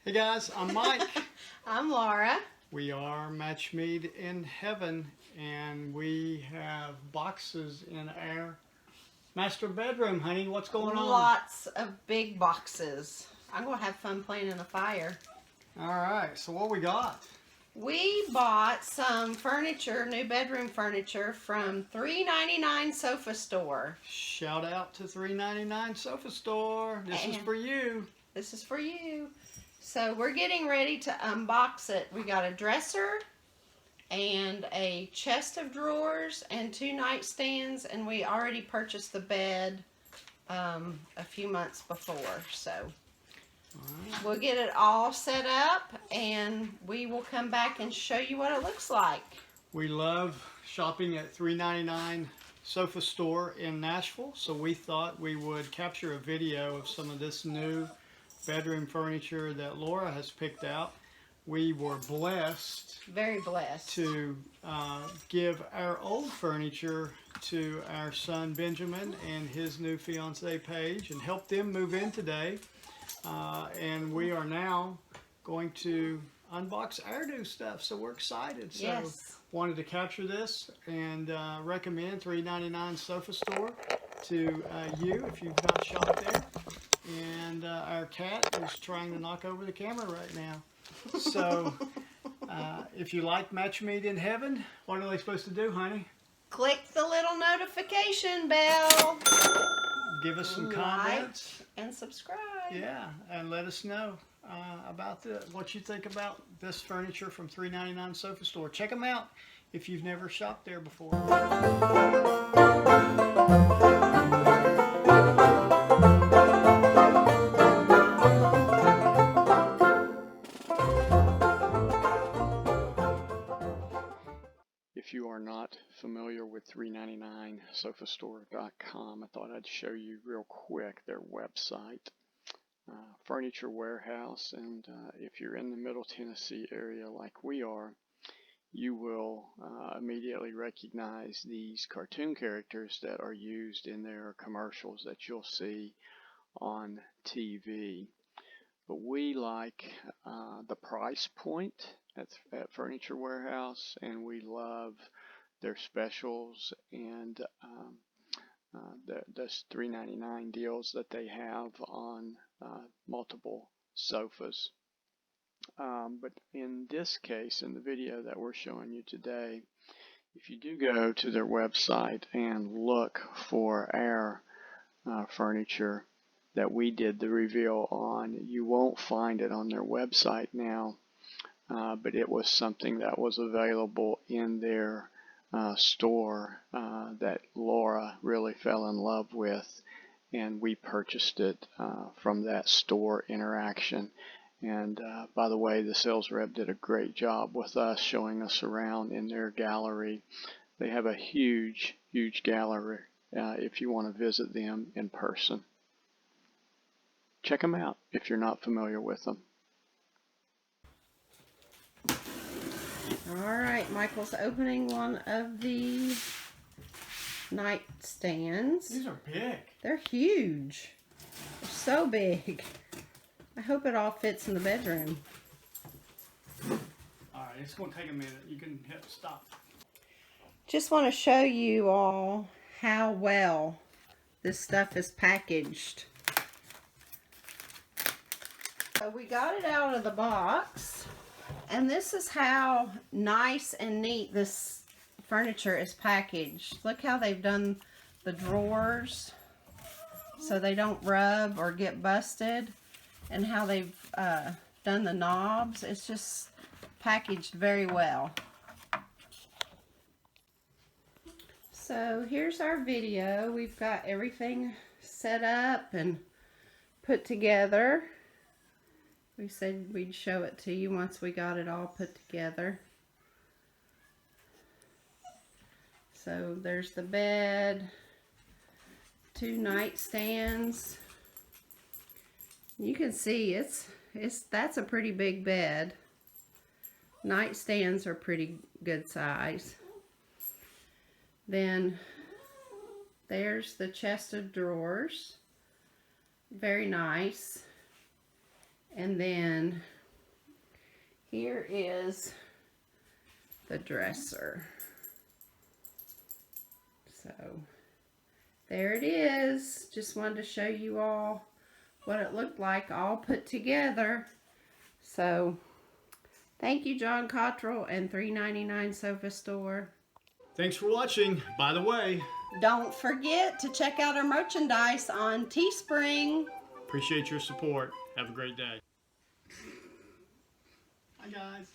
Hey guys, I'm Mike. I'm Laura. We are Match Made in Heaven, and we have boxes in our master bedroom, honey. What's going on? Lots of big boxes. I'm going to have fun playing in the fire. All right, so what we got? We bought some furniture, new bedroom furniture from $3.99 Sofa Store. Shout out to $3.99 Sofa Store. This is for you. This is for you. So we're getting ready to unbox it. We got a dresser and a chest of drawers and 2 nightstands, and we already purchased the bed a few months before. So we'll get it all set up and we will come back and show you what it looks like. We love shopping at $3.99 Sofa Store in Nashville, so we thought we would capture a video of some of this new bedroom furniture that Laura has picked out. We were blessed, very blessed, to give our old furniture to our son Benjamin and his new fiancee Paige and help them move in today. And we are now going to unbox our new stuff, so we're excited. So yes. Wanted to capture this and recommend $3.99 Sofa Store to you if you've not shopped there. And our cat is trying to knock over the camera right now. So if you like Match Made in Heaven, what are they supposed to do, honey? Click the little notification bell. Give us some comments. And subscribe. Yeah, and let us know about what you think about this furniture from $3.99 Sofa Store. Check them out if you've never shopped there before. If you are not familiar with $3.99sofastore.com, I thought I'd show you real quick their website. Furniture warehouse, and if you're in the Middle Tennessee area like we are, you will immediately recognize these cartoon characters that are used in their commercials that you'll see on TV. But we like the price point at Furniture Warehouse, and we love their specials and the $3.99 deals that they have on multiple sofas. But in this case, in the video that we're showing you today, if you do go to their website and look for our furniture that we did the reveal on, you won't find it on their website now, but it was something that was available in their store that Laura really fell in love with, and we purchased it from that store interaction. And by the way, the sales rep did a great job with us, showing us around in their gallery. They have a huge gallery if you want to visit them in person. Check them out if you're not familiar with them. All right, Michael's opening one of the nightstands. These are big. They're huge. They're so big. I hope it all fits in the bedroom. All right, it's going to take a minute. You can hit stop. Just want to show you all how well this stuff is packaged. So we got it out of the box, and this is how nice and neat this furniture is packaged. Look how they've done the drawers so they don't rub or get busted, and how they've done the knobs. It's just packaged very well. So here's our video. We've got everything set up and put together. We said we'd show it to you once we got it all put together. So there's the bed, 2 nightstands. You can see that's a pretty big bed. Nightstands are pretty good size. Then there's the chest of drawers. Very nice. And then here is the dresser. So there it is. Just wanted to show you all what it looked like all put together. So thank you, John Cottrell and $3.99 Sofa Store. Thanks for watching. By the way, Don't forget to check out our merchandise on Teespring. appreciate your support. Have a great day. Hi guys.